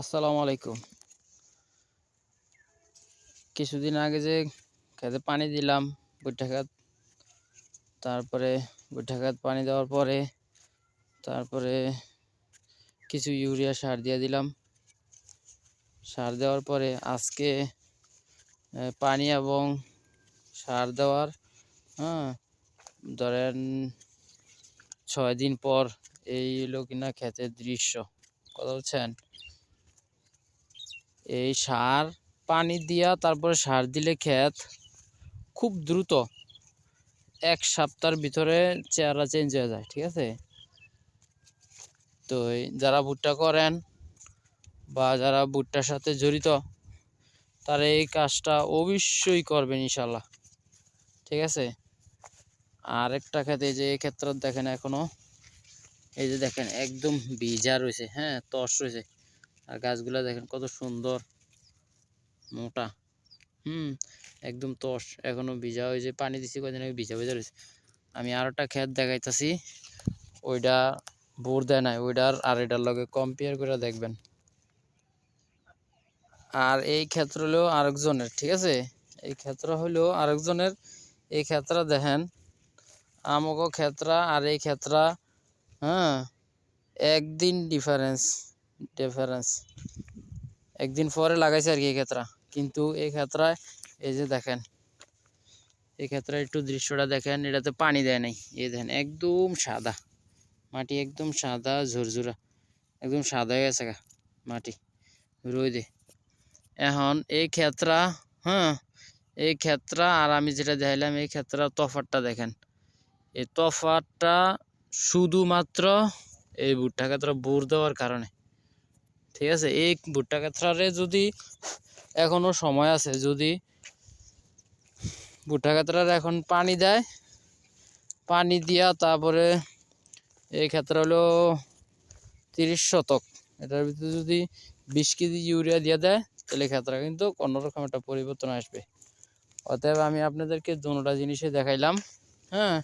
আসসালামু আলাইকুম। কিছুদিন আগে যে খেতে পানি দিলাম ভুট্টা ক্ষেত, তারপরে ভুট্টা ক্ষেত পানি দেওয়ার পরে তারপরে কিছু ইউরিয়া সার দিয়ে দিলাম। সার দেওয়ার পরে আজকে পানি এবং সার দেওয়ার হ্যাঁ ধরেন 6 দিন পর এই হলো কিনা ক্ষেতের দৃশ্য। কথা বলছেন, এই সার পানি দিয়া তারপরে সার দিলে ক্ষেত খুব দ্রুত 1 সপ্তাহের ভিতরে চেহারা চেঞ্জ হয়ে যায়। ঠিক আছে, তো যারা ভুট্টা করেন বা যারা ভুট্টার সাথে জড়িত তারা এই কাজটা অবশ্যই করবেন ইনশাল্লাহ। ঠিক আছে, আর একটা ক্ষেতে যে এই ক্ষেত্রে দেখেন এখনো এই যে দেখেন একদম ভিজা রয়েছে, হ্যাঁ তস রয়েছে। আর গাছগুলা দেখেন কত সুন্দর মোটা, একদম তস এখনো ভিজা। ওই যে পানি দিছি কদিন আগে ভিজা ভিজা রয়েছে। আমি আর একটা ক্ষেত দেখাইতেছি, ওইটা বোর দেয় নাই, ওইটার আর এটার লগে কম্পেয়ার করে দেখবেন। আর এই ক্ষেত্র হলো আরেকজনের, ঠিক আছে, এই ক্ষেত্র হলো আরেকজনের। এই ক্ষেত্রে দেখেন আমাকে ক্ষেত্রা আর এই ক্ষেত্রা, হ্যাঁ একদিন ডিফারেন্স একদিন পরে লাগাইছে আর কি এই ক্ষেত্রা। কিন্তু এই ক্ষেত্রায় এই যে দেখেন, এই ক্ষেত্রে একটু দৃশ্যটা দেখেন, এটাতে পানি দেয় নাই। এই দেখেন একদম সাদা মাটি, একদম সাদা ঝুরঝুরা, একদম সাদা হয়ে গেছে মাটি রোদে। এখন এই ক্ষেত্রা, হ্যাঁ এই ক্ষেত্রা আর আমি যেটা দেখাইলাম এই ক্ষেত্রা তফাতটা দেখেন। এই তফাতটা শুধুমাত্র এই ভুট্টা ক্ষেত্র বোর দেওয়ার কারণে। ঠিক আছে, এই ভুট্টা ক্ষেত্রে যদি এখনো সময় আছে, যদি ভুট্টা ক্ষেত্রে এখন পানি দেয়, পানি দিয়া তারপরে এই ক্ষেত্রে হলো 30 শতক, এটার ভিতরে যদি 20 কেজি ইউরিয়া দিয়ে দেয় তাহলে ক্ষেত্রে কিন্তু অন্যরকম একটা পরিবর্তন আসবে। অতএব আমি আপনাদেরকে দুটোটা জিনিসই দেখাইলাম। হ্যাঁ,